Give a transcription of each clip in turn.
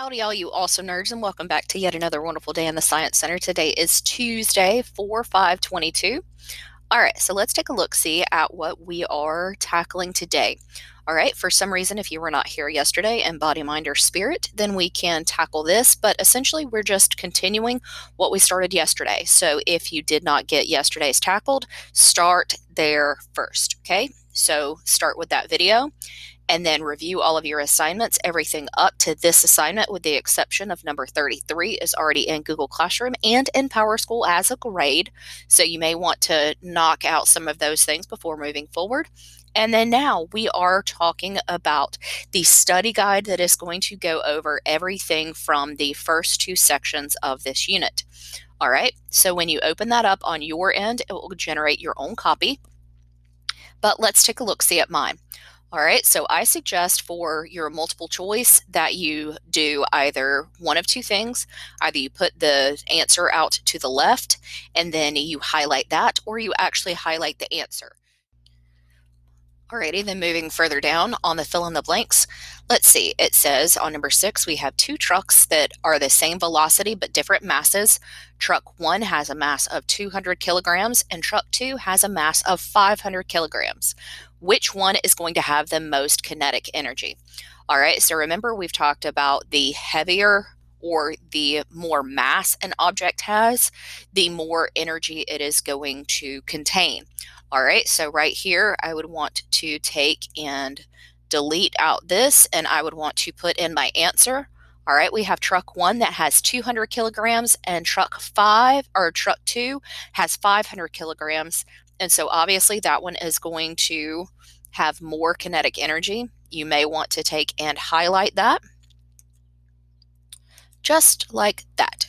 Howdy, all you awesome nerds, and welcome back to yet another wonderful day in the Science Center. Today is Tuesday, 4/5/22. All right, so let's take a look see at what we are tackling today. All right, for some reason, if you were not here yesterday in Body, Mind, or Spirit, then we can tackle this, but essentially we're just continuing what we started yesterday. So if you did not get yesterday's tackled, start there first, okay? So start with that video and then review all of your assignments. Everything up to this assignment, with the exception of number 33, is already in Google Classroom and in PowerSchool as a grade. So you may want to knock out some of those things before moving forward. And then now we are talking about the study guide that is going to go over everything from the first two sections of this unit. All right, so when you open that up on your end, it will generate your own copy. But let's take a look see at mine. All right, so I suggest for your multiple choice that you do either one of two things. Either you put the answer out to the left and then you highlight that, or you actually highlight the answer. Alrighty, then moving further down on the fill in the blanks, let's see, it says on number 6, we have two trucks that are the same velocity but different masses. Truck 1 has a mass of 200 kilograms and truck 2 has a mass of 500 kilograms. Which one is going to have the most kinetic energy? All right, so remember we've talked about the heavier or the more mass an object has, the more energy it is going to contain. All right, so right here, I would want to take and delete out this, and I would want to put in my answer. All right, we have truck 1 that has 200 kilograms, and truck 2 has 500 kilograms. And so obviously that one is going to have more kinetic energy. You may want to take and highlight that, just like that.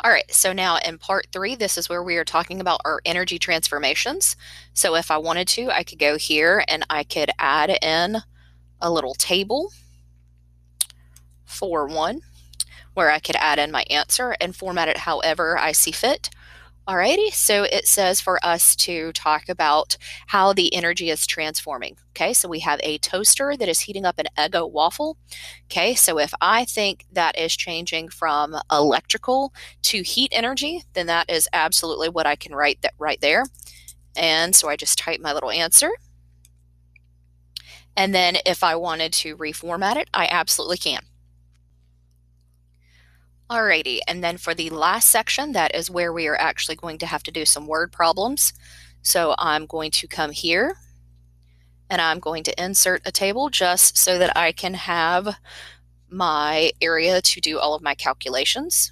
All right, so now in part 3, this is where we are talking about our energy transformations. So if I wanted to, I could go here and I could add in a little table for one, where I could add in my answer and format it however I see fit. Alrighty, so it says for us to talk about how the energy is transforming. Okay, so we have a toaster that is heating up an Eggo waffle. Okay, so if I think that is changing from electrical to heat energy, then that is absolutely what I can write that right there. And so I just type my little answer. And then if I wanted to reformat it, I absolutely can. Alrighty, and then for the last section, that is where we are actually going to have to do some word problems. So I'm going to come here and I'm going to insert a table just so that I can have my area to do all of my calculations.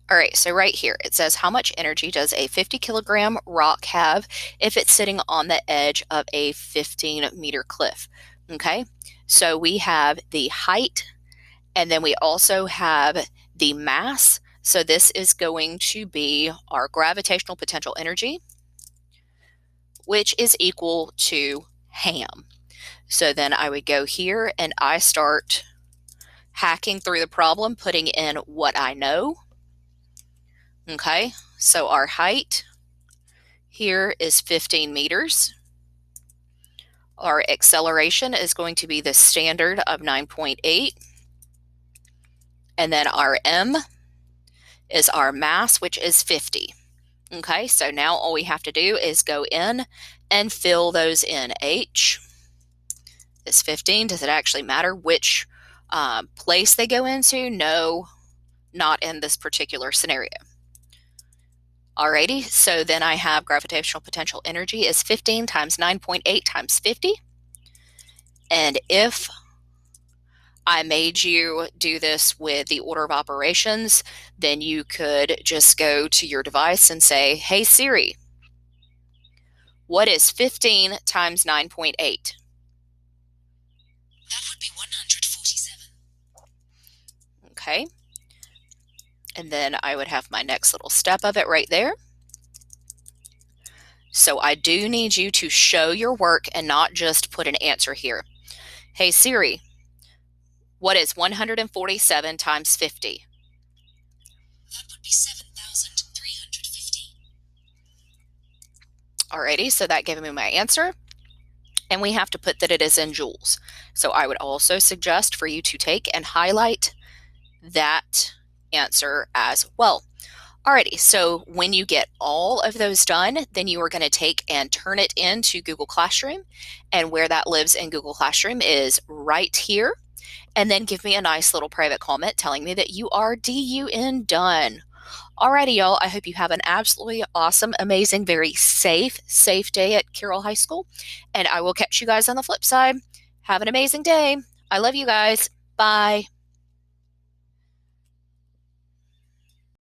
All right, so right here, it says how much energy does a 50 kilogram rock have if it's sitting on the edge of a 15-meter cliff? Okay, so we have the height, and then we also have the mass. So this is going to be our gravitational potential energy, which is equal to ham. So then I would go here and I start hacking through the problem, putting in what I know. Okay, so our height here is 15 meters. Our acceleration is going to be the standard of 9.8. And then our m is our mass, which is 50. Okay, so now all we have to do is go in and fill those in. H is 15. Does it actually matter which place they go into? No, not in this particular scenario. Alrighty, so then I have gravitational potential energy is 15 times 9.8 times 50. And if I made you do this with the order of operations, then you could just go to your device and say, hey Siri, what is 15 times 9.8? That would be 147. Okay. And then I would have my next little step of it right there. So I do need you to show your work and not just put an answer here. Hey Siri, what is 147 times 50? That would be 7,350. Alrighty, so that gave me my answer. and we have to put that it is in joules. So I would also suggest for you to take and highlight that answer as well. Alrighty, so when you get all of those done, then you are going to take and turn it into Google Classroom. And where that lives in Google Classroom is right here. And then give me a nice little private comment telling me that you are DUN done. Alrighty, y'all. I hope you have an absolutely awesome, amazing, very safe day at Carroll High School. And I will catch you guys on the flip side. Have an amazing day. I love you guys. Bye.